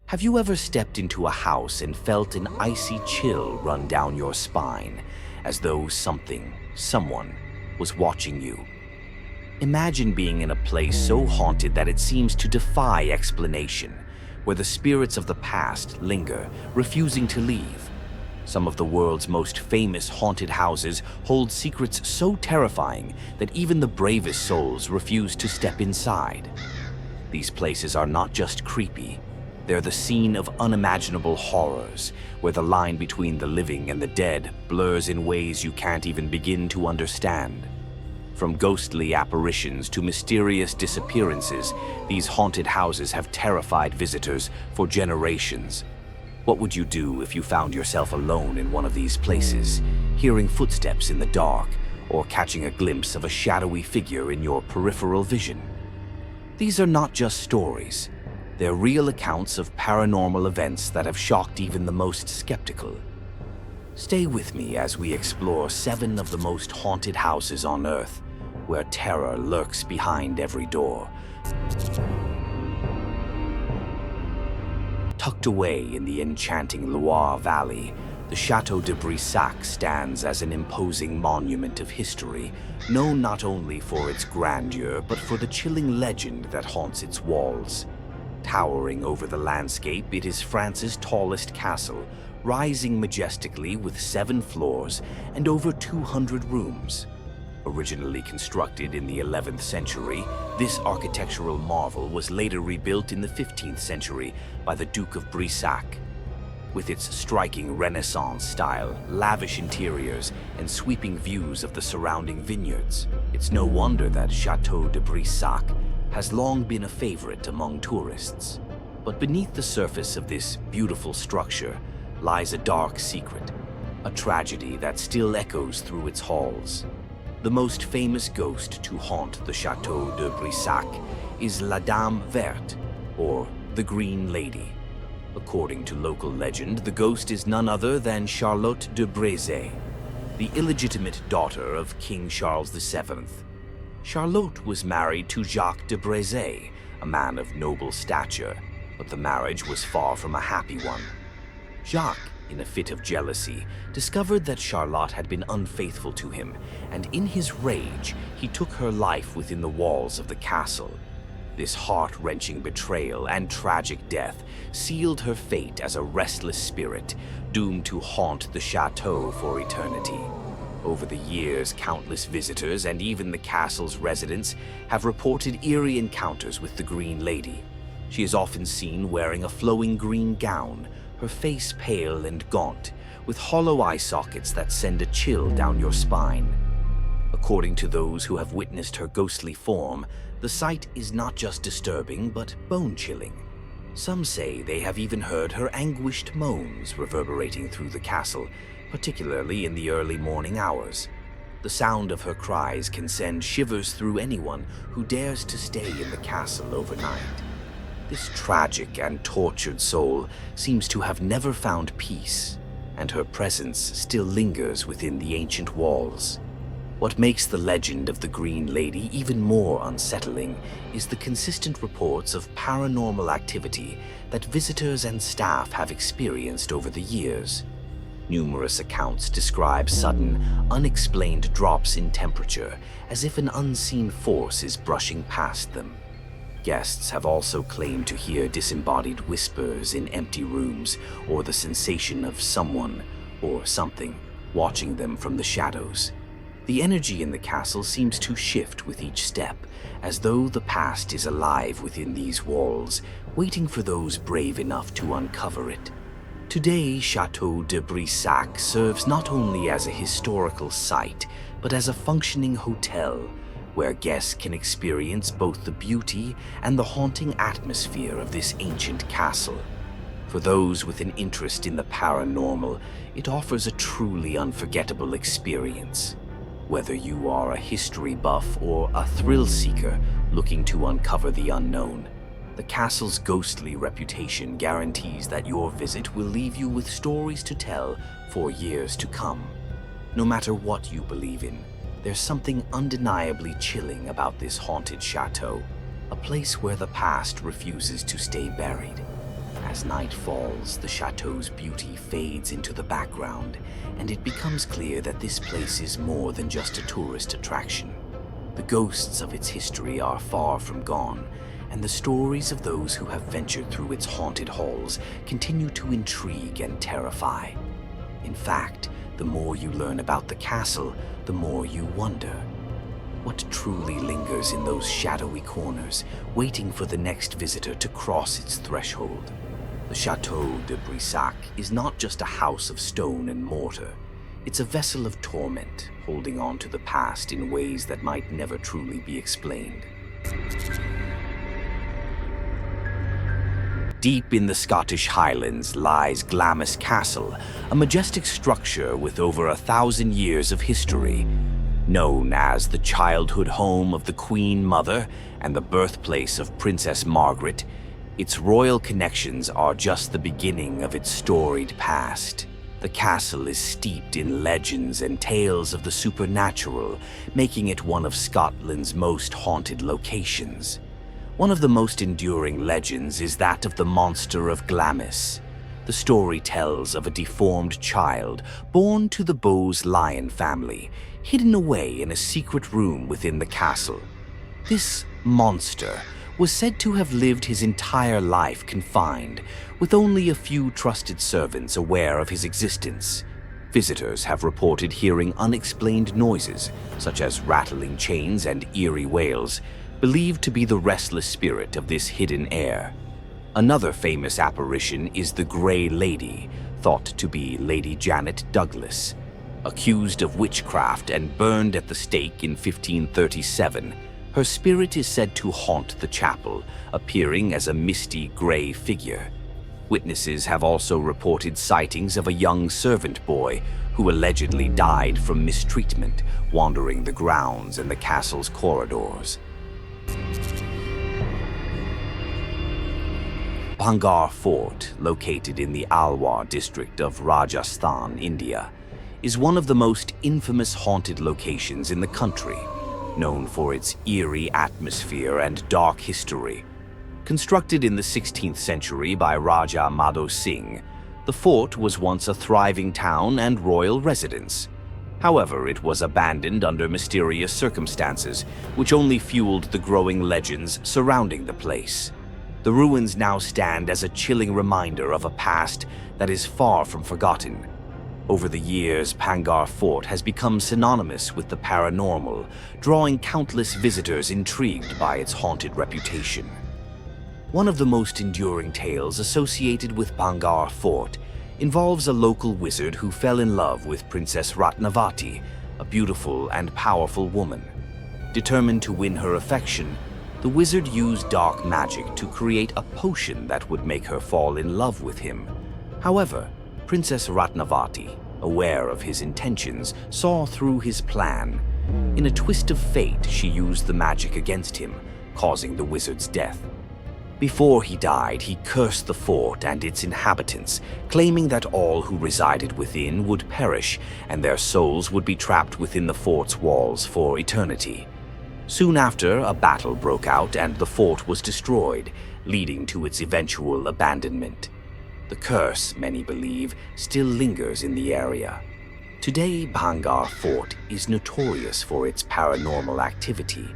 Have you ever stepped into a house and felt an icy chill run down your spine, as though someone was watching you? Imagine being in a place so haunted that it seems to defy explanation, where the spirits of the past linger, refusing to leave. Some of the world's most famous haunted houses hold secrets so terrifying that even the bravest souls refuse to step inside. These places are not just creepy, they're the scene of unimaginable horrors, where the line between the living and the dead blurs in ways you can't even begin to understand. From ghostly apparitions to mysterious disappearances, these haunted houses have terrified visitors for generations. What would you do if you found yourself alone in one of these places, hearing footsteps in the dark, or catching a glimpse of a shadowy figure in your peripheral vision? These are not just stories. They're real accounts of paranormal events that have shocked even the most skeptical. Stay with me as we explore 7 of the most haunted houses on Earth, where terror lurks behind every door. Tucked away in the enchanting Loire Valley, the Château de Brissac stands as an imposing monument of history, known not only for its grandeur, but for the chilling legend that haunts its walls. Towering over the landscape, it is France's tallest castle, rising majestically with 7 floors and over 200 rooms. Originally constructed in the 11th century, this architectural marvel was later rebuilt in the 15th century by the Duke of Brissac. With its striking Renaissance style, lavish interiors, and sweeping views of the surrounding vineyards, it's no wonder that Château de Brissac has long been a favorite among tourists. But beneath the surface of this beautiful structure lies a dark secret, a tragedy that still echoes through its halls. The most famous ghost to haunt the Château de Brissac is La Dame Verte, or the Green Lady. According to local legend, the ghost is none other than Charlotte de Brissac, the illegitimate daughter of King Charles VII. Charlotte was married to Jacques de Brissac, a man of noble stature, but the marriage was far from a happy one. Jacques, in a fit of jealousy, discovered that Charlotte had been unfaithful to him, and in his rage, he took her life within the walls of the castle. This heart-wrenching betrayal and tragic death sealed her fate as a restless spirit, doomed to haunt the chateau for eternity. Over the years, countless visitors and even the castle's residents have reported eerie encounters with the Green Lady. She is often seen wearing a flowing green gown, her face pale and gaunt, with hollow eye sockets that send a chill down your spine. According to those who have witnessed her ghostly form, the sight is not just disturbing, but bone-chilling. Some say they have even heard her anguished moans reverberating through the castle, particularly in the early morning hours. The sound of her cries can send shivers through anyone who dares to stay in the castle overnight. This tragic and tortured soul seems to have never found peace, and her presence still lingers within the ancient walls. What makes the legend of the Green Lady even more unsettling is the consistent reports of paranormal activity that visitors and staff have experienced over the years. Numerous accounts describe sudden, unexplained drops in temperature, as if an unseen force is brushing past them. Guests have also claimed to hear disembodied whispers in empty rooms, or the sensation of someone or something watching them from the shadows. The energy in the castle seems to shift with each step, as though the past is alive within these walls, waiting for those brave enough to uncover it. Today, Château de Brissac serves not only as a historical site, but as a functioning hotel, where guests can experience both the beauty and the haunting atmosphere of this ancient castle. For those with an interest in the paranormal, it offers a truly unforgettable experience. Whether you are a history buff or a thrill seeker looking to uncover the unknown, the castle's ghostly reputation guarantees that your visit will leave you with stories to tell for years to come. No matter what you believe in, there's something undeniably chilling about this haunted chateau, a place where the past refuses to stay buried. As night falls, the chateau's beauty fades into the background, and it becomes clear that this place is more than just a tourist attraction. The ghosts of its history are far from gone, and the stories of those who have ventured through its haunted halls continue to intrigue and terrify. In fact, the more you learn about the castle, the more you wonder. What truly lingers in those shadowy corners, waiting for the next visitor to cross its threshold? The Château de Brissac is not just a house of stone and mortar. It's a vessel of torment, holding on to the past in ways that might never truly be explained. Deep in the Scottish Highlands lies Glamis Castle, a majestic structure with over 1,000 years of history. Known as the childhood home of the Queen Mother and the birthplace of Princess Margaret, its royal connections are just the beginning of its storied past. The castle is steeped in legends and tales of the supernatural, making it one of Scotland's most haunted locations. One of the most enduring legends is that of the monster of Glamis. The story tells of a deformed child born to the Bowes lion family, hidden away in a secret room within the castle. This monster was said to have lived his entire life confined, with only a few trusted servants aware of his existence. Visitors have reported hearing unexplained noises, such as rattling chains and eerie wails, believed to be the restless spirit of this hidden heir. Another famous apparition is the Grey Lady, thought to be Lady Janet Douglas. Accused of witchcraft and burned at the stake in 1537, her spirit is said to haunt the chapel, appearing as a misty gray figure. Witnesses have also reported sightings of a young servant boy who allegedly died from mistreatment, wandering the grounds and the castle's corridors. Bhangarh Fort, located in the Alwar district of Rajasthan, India, is one of the most infamous haunted locations in the country, known for its eerie atmosphere and dark history. Constructed in the 16th century by Raja Madho Singh, the fort was once a thriving town and royal residence. However, it was abandoned under mysterious circumstances, which only fueled the growing legends surrounding the place. The ruins now stand as a chilling reminder of a past that is far from forgotten. Over the years, Bhangarh Fort has become synonymous with the paranormal, drawing countless visitors intrigued by its haunted reputation. One of the most enduring tales associated with Bhangarh Fort involves a local wizard who fell in love with Princess Ratnavati, a beautiful and powerful woman. Determined to win her affection, the wizard used dark magic to create a potion that would make her fall in love with him. However, Princess Ratnavati, aware of his intentions, saw through his plan. In a twist of fate, she used the magic against him, causing the wizard's death. Before he died, he cursed the fort and its inhabitants, claiming that all who resided within would perish and their souls would be trapped within the fort's walls for eternity. Soon after, a battle broke out and the fort was destroyed, leading to its eventual abandonment. The curse, many believe, still lingers in the area. Today, Bhangarh Fort is notorious for its paranormal activity.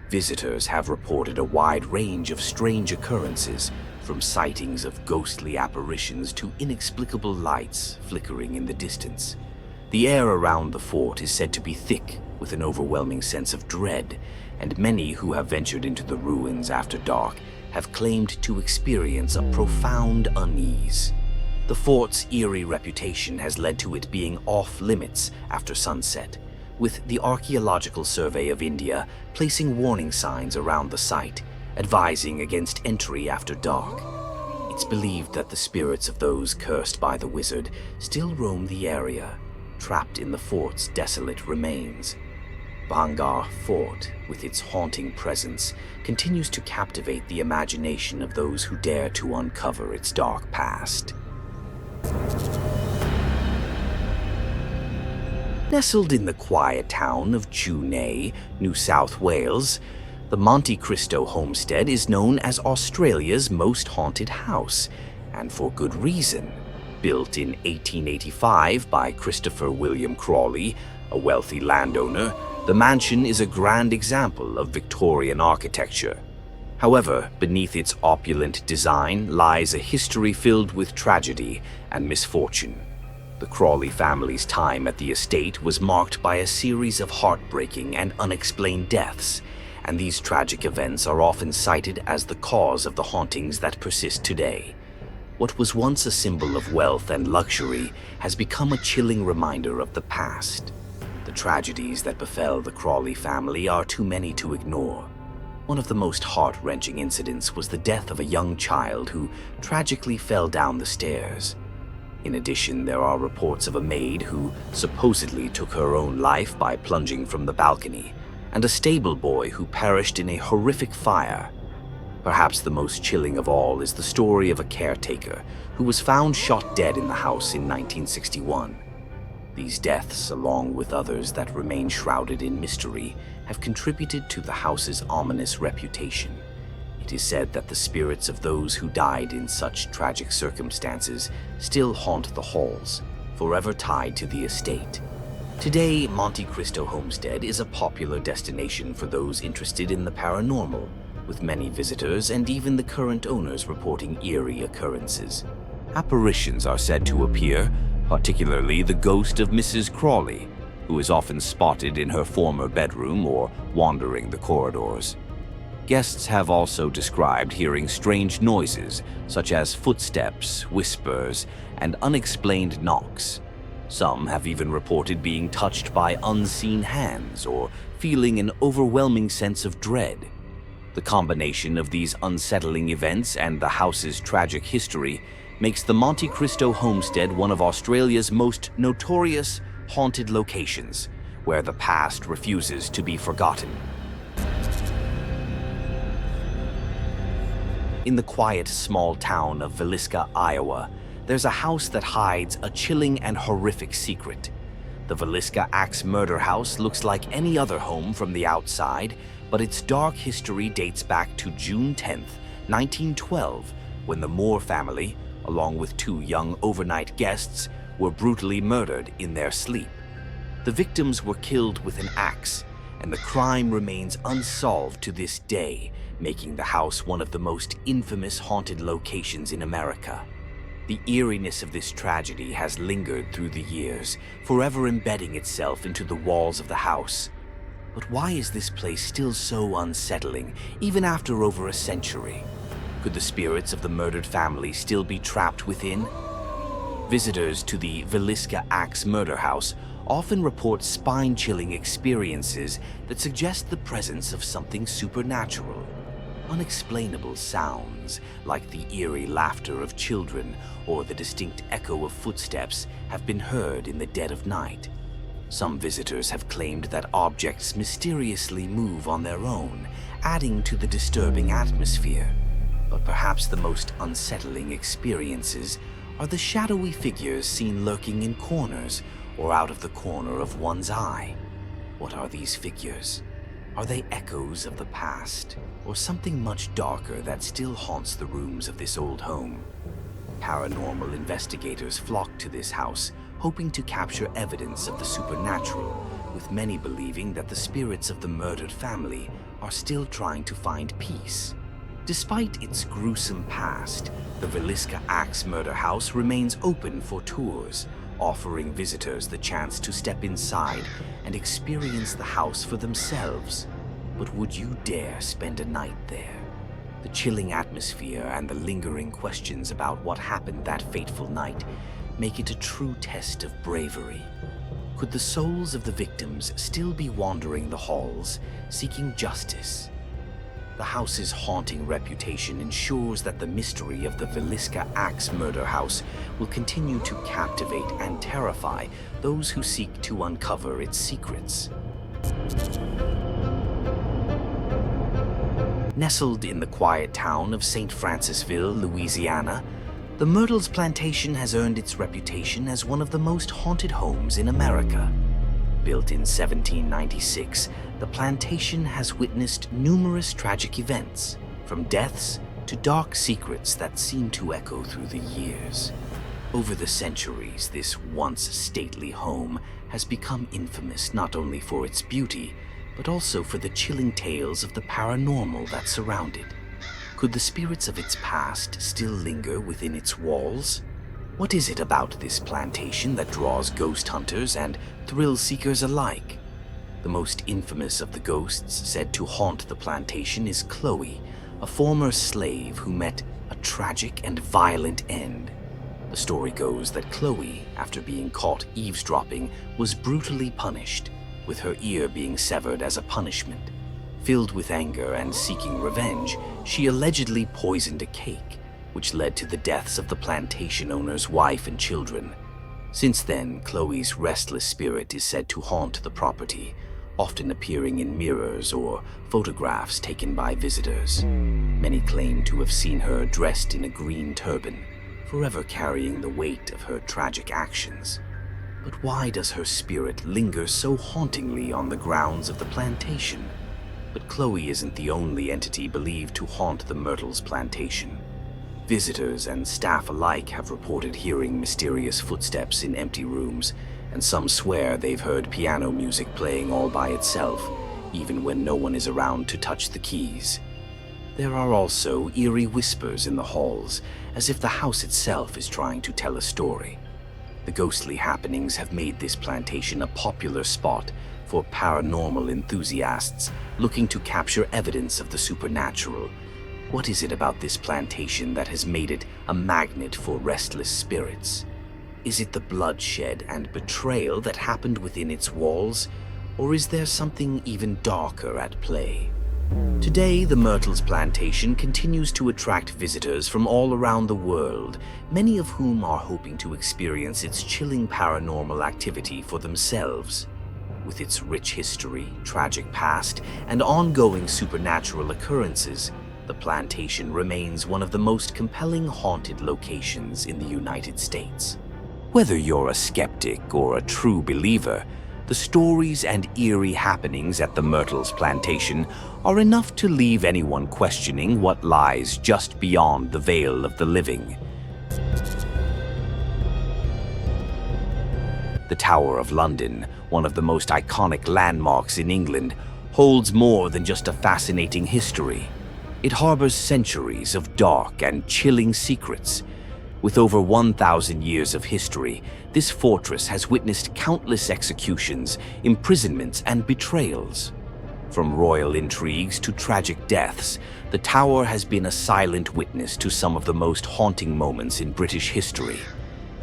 Visitors have reported a wide range of strange occurrences, from sightings of ghostly apparitions to inexplicable lights flickering in the distance. The air around the fort is said to be thick with an overwhelming sense of dread, and many who have ventured into the ruins after dark have claimed to experience a profound unease. The fort's eerie reputation has led to it being off-limits after sunset, with the Archaeological Survey of India placing warning signs around the site, advising against entry after dark. It's believed that the spirits of those cursed by the wizard still roam the area, trapped in the fort's desolate remains. Bhangarh Fort, with its haunting presence, continues to captivate the imagination of those who dare to uncover its dark past. Nestled in the quiet town of Chûney, New South Wales, the Monte Cristo homestead is known as Australia's most haunted house, and for good reason. Built in 1885 by Christopher William Crawley, a wealthy landowner, the mansion is a grand example of Victorian architecture. However, beneath its opulent design lies a history filled with tragedy and misfortune. The Crawley family's time at the estate was marked by a series of heartbreaking and unexplained deaths, and these tragic events are often cited as the cause of the hauntings that persist today. What was once a symbol of wealth and luxury has become a chilling reminder of the past. The tragedies that befell the Crawley family are too many to ignore. One of the most heart-wrenching incidents was the death of a young child who tragically fell down the stairs. In addition, there are reports of a maid who supposedly took her own life by plunging from the balcony, and a stable boy who perished in a horrific fire. Perhaps the most chilling of all is the story of a caretaker who was found shot dead in the house in 1961. These deaths, along with others that remain shrouded in mystery, have contributed to the house's ominous reputation. It is said that the spirits of those who died in such tragic circumstances still haunt the halls, forever tied to the estate. Today, Monte Cristo Homestead is a popular destination for those interested in the paranormal, with many visitors and even the current owners reporting eerie occurrences. Apparitions are said to appear, particularly the ghost of Mrs. Crawley, who is often spotted in her former bedroom or wandering the corridors. Guests have also described hearing strange noises, such as footsteps, whispers, and unexplained knocks. Some have even reported being touched by unseen hands or feeling an overwhelming sense of dread. The combination of these unsettling events and the house's tragic history makes the Monte Cristo homestead one of Australia's most notorious haunted locations, where the past refuses to be forgotten. In the quiet small town of Villisca, Iowa, there's a house that hides a chilling and horrific secret. The Villisca Axe Murder House looks like any other home from the outside, but its dark history dates back to June 10th, 1912, when the Moore family, along with two young overnight guests, were brutally murdered in their sleep. The victims were killed with an axe, and the crime remains unsolved to this day, making the house one of the most infamous haunted locations in America. The eeriness of this tragedy has lingered through the years, forever embedding itself into the walls of the house. But why is this place still so unsettling, even after over a century? Could the spirits of the murdered family still be trapped within? Visitors to the Villisca Axe Murder House often report spine-chilling experiences that suggest the presence of something supernatural. Unexplainable sounds, like the eerie laughter of children or the distinct echo of footsteps, have been heard in the dead of night. Some visitors have claimed that objects mysteriously move on their own, adding to the disturbing atmosphere. But perhaps the most unsettling experiences are the shadowy figures seen lurking in corners or out of the corner of one's eye. What are these figures? Are they echoes of the past, or something much darker that still haunts the rooms of this old home? Paranormal investigators flock to this house, hoping to capture evidence of the supernatural, with many believing that the spirits of the murdered family are still trying to find peace. Despite its gruesome past, the Villisca Axe Murder House remains open for tours, offering visitors the chance to step inside and experience the house for themselves. But would you dare spend a night there? The chilling atmosphere and the lingering questions about what happened that fateful night make it a true test of bravery. Could the souls of the victims still be wandering the halls, seeking justice? The house's haunting reputation ensures that the mystery of the Villisca Axe Murder House will continue to captivate and terrify those who seek to uncover its secrets. Nestled in the quiet town of St. Francisville, Louisiana, the Myrtles Plantation has earned its reputation as one of the most haunted homes in America. Built in 1796, the plantation has witnessed numerous tragic events, from deaths to dark secrets that seem to echo through the years. Over the centuries, this once stately home has become infamous not only for its beauty, but also for the chilling tales of the paranormal that surround it. Could the spirits of its past still linger within its walls? What is it about this plantation that draws ghost hunters and thrill seekers alike? The most infamous of the ghosts said to haunt the plantation is Chloe, a former slave who met a tragic and violent end. The story goes that Chloe, after being caught eavesdropping, was brutally punished, with her ear being severed as a punishment. Filled with anger and seeking revenge, she allegedly poisoned a cake, which led to the deaths of the plantation owner's wife and children. Since then, Chloe's restless spirit is said to haunt the property, often appearing in mirrors or photographs taken by visitors. Many claim to have seen her dressed in a green turban, forever carrying the weight of her tragic actions. But why does her spirit linger so hauntingly on the grounds of the plantation? But Chloe isn't the only entity believed to haunt the Myrtles Plantation. Visitors and staff alike have reported hearing mysterious footsteps in empty rooms, and some swear they've heard piano music playing all by itself, even when no one is around to touch the keys. There are also eerie whispers in the halls, as if the house itself is trying to tell a story. The ghostly happenings have made this plantation a popular spot for paranormal enthusiasts looking to capture evidence of the supernatural. What is it about this plantation that has made it a magnet for restless spirits? Is it the bloodshed and betrayal that happened within its walls, or is there something even darker at play? Today, the Myrtles Plantation continues to attract visitors from all around the world, many of whom are hoping to experience its chilling paranormal activity for themselves. With its rich history, tragic past, and ongoing supernatural occurrences, the plantation remains one of the most compelling haunted locations in the United States. Whether you're a skeptic or a true believer, the stories and eerie happenings at the Myrtles Plantation are enough to leave anyone questioning what lies just beyond the veil of the living. The Tower of London, one of the most iconic landmarks in England, holds more than just a fascinating history. It harbors centuries of dark and chilling secrets. With over 1,000 years of history, this fortress has witnessed countless executions, imprisonments, and betrayals. From royal intrigues to tragic deaths, the tower has been a silent witness to some of the most haunting moments in British history.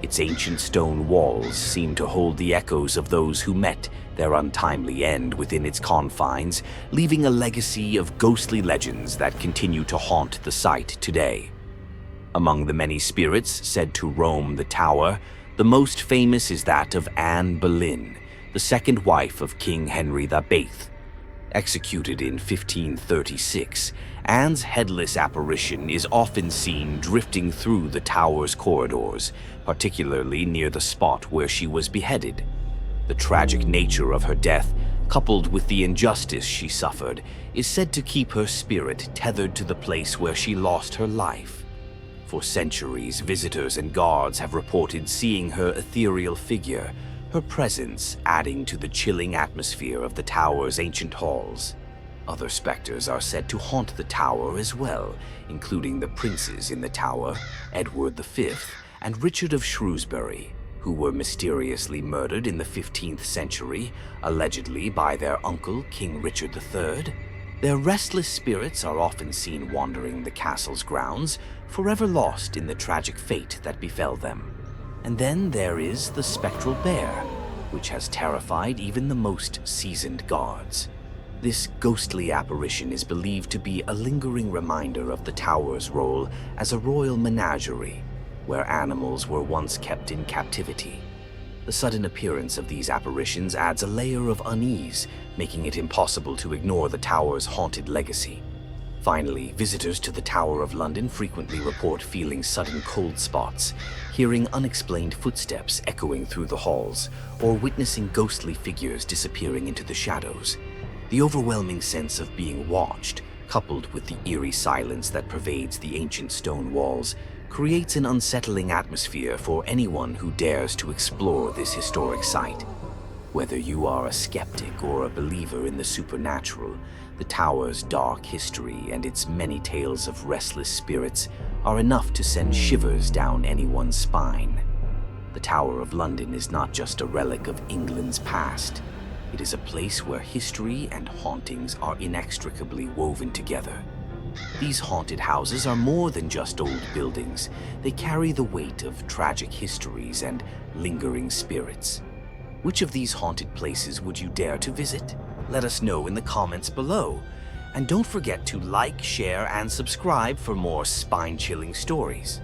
Its ancient stone walls seem to hold the echoes of those who met their untimely end within its confines, leaving a legacy of ghostly legends that continue to haunt the site today. Among the many spirits said to roam the tower, the most famous is that of Anne Boleyn, the second wife of King Henry VIII. Executed in 1536, Anne's headless apparition is often seen drifting through the tower's corridors, particularly near the spot where she was beheaded. The tragic nature of her death, coupled with the injustice she suffered, is said to keep her spirit tethered to the place where she lost her life. For centuries, visitors and guards have reported seeing her ethereal figure, her presence adding to the chilling atmosphere of the tower's ancient halls. Other specters are said to haunt the tower as well, including the princes in the tower, Edward V, and Richard of Shrewsbury, who were mysteriously murdered in the 15th century, allegedly by their uncle, King Richard III. Their restless spirits are often seen wandering the castle's grounds, forever lost in the tragic fate that befell them. And then there is the spectral bear, which has terrified even the most seasoned guards. This ghostly apparition is believed to be a lingering reminder of the tower's role as a royal menagerie, where animals were once kept in captivity. The sudden appearance of these apparitions adds a layer of unease, making it impossible to ignore the tower's haunted legacy. Finally, visitors to the Tower of London frequently report feeling sudden cold spots, hearing unexplained footsteps echoing through the halls, or witnessing ghostly figures disappearing into the shadows. The overwhelming sense of being watched, coupled with the eerie silence that pervades the ancient stone walls, creates an unsettling atmosphere for anyone who dares to explore this historic site. Whether you are a skeptic or a believer in the supernatural, the tower's dark history and its many tales of restless spirits are enough to send shivers down anyone's spine. The Tower of London is not just a relic of England's past. It is a place where history and hauntings are inextricably woven together. These haunted houses are more than just old buildings. They carry the weight of tragic histories and lingering spirits. Which of these haunted places would you dare to visit? Let us know in the comments below. And don't forget to like, share, and subscribe for more spine-chilling stories.